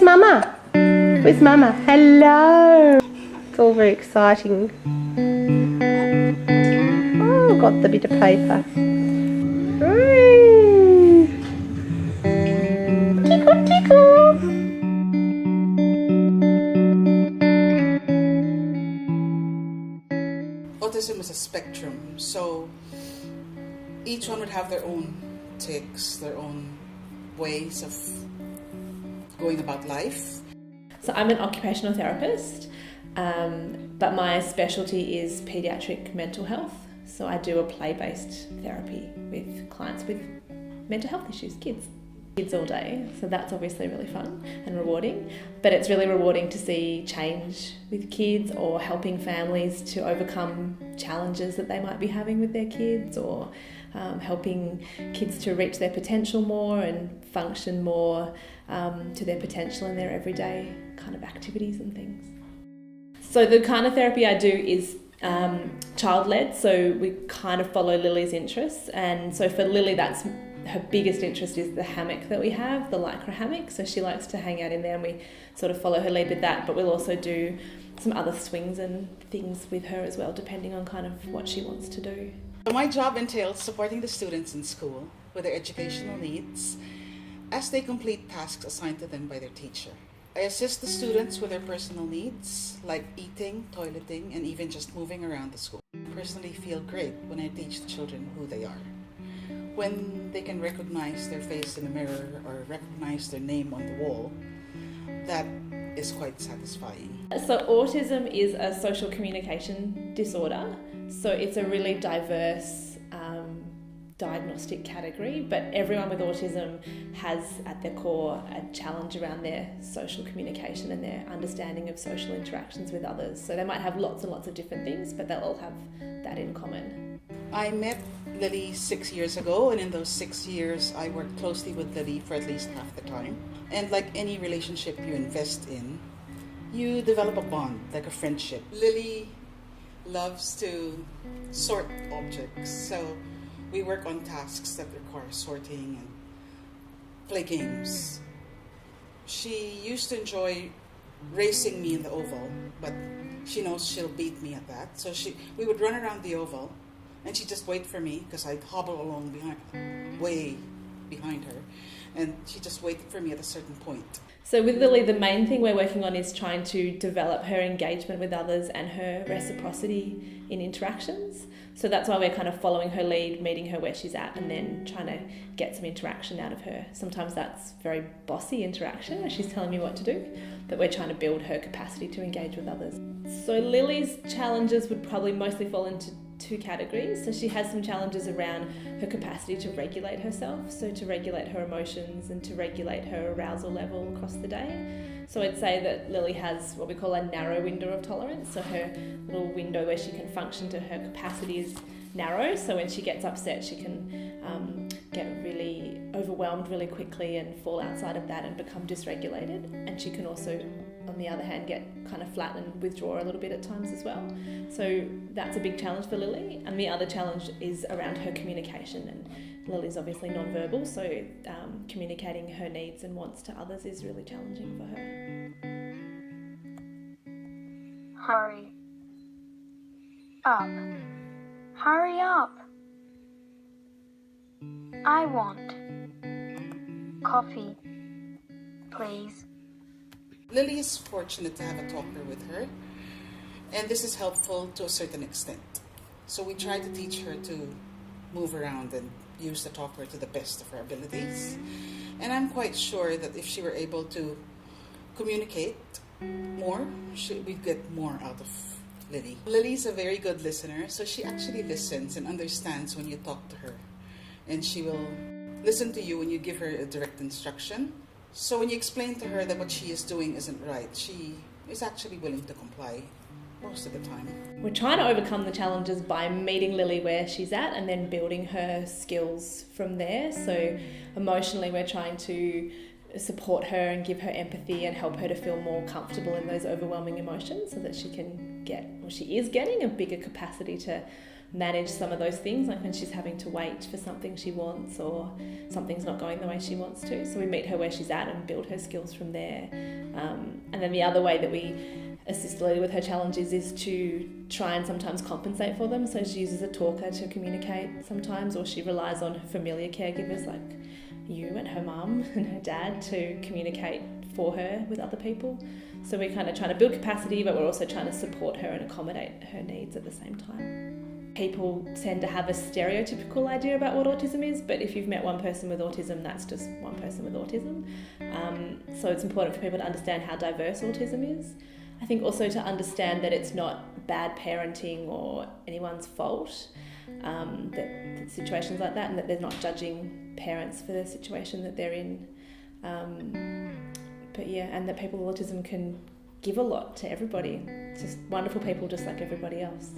where's Mama? Where's Mama? Hello. It's all very exciting. Oh, got the bit of paper. Tickle, tickle. Autism is a spectrum, so each one would have their own tics, their own ways of going about life. So I'm an occupational therapist, but my specialty is paediatric mental health. So I do a play-based therapy with clients with mental health issues, kids all day. So that's obviously really fun and rewarding, but it's really rewarding to see change with kids or helping families to overcome challenges that they might be having with their kids, or helping kids to reach their potential more and function more to their potential in their everyday kind of activities and things. So the kind of therapy I do is child-led, so we kind of follow Lily's interests, and so for Lily that's her biggest interest is the hammock that we have, the lycra hammock, so she likes to hang out in there and we sort of follow her lead with that, but we'll also do some other swings and things with her as well, depending on kind of what she wants to do. My job entails supporting the students in school with their educational needs as they complete tasks assigned to them by their teacher. I assist the students with their personal needs, like eating, toileting, and even just moving around the school. I personally feel great when I teach the children who they are. When they can recognize their face in the mirror or recognize their name on the wall, that is quite satisfying. So autism is a social communication disorder, so it's a really diverse diagnostic category, but everyone with autism has at their core a challenge around their social communication and their understanding of social interactions with others. So they might have lots and lots of different things, but they'll all have that in common. I met Lily 6 years ago, and in those 6 years I worked closely with Lily for at least half the time. And like any relationship you invest in, you develop a bond, like a friendship. Lily loves to sort objects, so we work on tasks that require sorting and play games. She used to enjoy racing me in the oval, but she knows she'll beat me at that. So we would run around the oval, and she'd just wait for me because I'd hobble along way behind her, and she just waited for me at a certain point. So with Lily, the main thing we're working on is trying to develop her engagement with others and her reciprocity in interactions. So that's why we're kind of following her lead, meeting her where she's at, and then trying to get some interaction out of her. Sometimes that's very bossy interaction where she's telling me what to do, but we're trying to build her capacity to engage with others. So Lily's challenges would probably mostly fall into two categories. So she has some challenges around her capacity to regulate herself, so to regulate her emotions and to regulate her arousal level across the day. So I'd say that Lily has what we call a narrow window of tolerance, so her little window where she can function to her capacity is narrow, so when she gets upset she can get really overwhelmed really quickly and fall outside of that and become dysregulated, and she can also on the other hand get kind of flat and withdraw a little bit at times as well. So that's a big challenge for Lily, and the other challenge is around her communication, and Lily's obviously non-verbal, so communicating her needs and wants to others is really challenging for her. Hurry up. Hurry up. I want coffee, please. Lily is fortunate to have a talker with her, and this is helpful to a certain extent. So we try to teach her to move around and use the talker to the best of her abilities. And I'm quite sure that if she were able to communicate more, we'd get more out of Lily. Lily's a very good listener, so she actually listens and understands when you talk to her. And she will listen to you when you give her a direct instruction. So when you explain to her that what she is doing isn't right, she is actually willing to comply most of the time. We're trying to overcome the challenges by meeting Lily where she's at and then building her skills from there. So emotionally we're trying to support her and give her empathy and help her to feel more comfortable in those overwhelming emotions so that she can she is getting a bigger capacity to manage some of those things, like when she's having to wait for something she wants or something's not going the way she wants to. So we meet her where she's at and build her skills from there. And then the other way that we assist Lily with her challenges is to try and sometimes compensate for them. So she uses a talker to communicate sometimes, or she relies on her familiar caregivers like you and her mum and her dad to communicate for her with other people. So we're kind of trying to build capacity, but we're also trying to support her and accommodate her needs at the same time. People tend to have a stereotypical idea about what autism is, but if you've met one person with autism, that's just one person with autism. So it's important for people to understand how diverse autism is. I think also to understand that it's not bad parenting or anyone's fault, that situations like that, and that they're not judging parents for the situation that they're in. But yeah, and that people with autism can give a lot to everybody. Just wonderful people just like everybody else.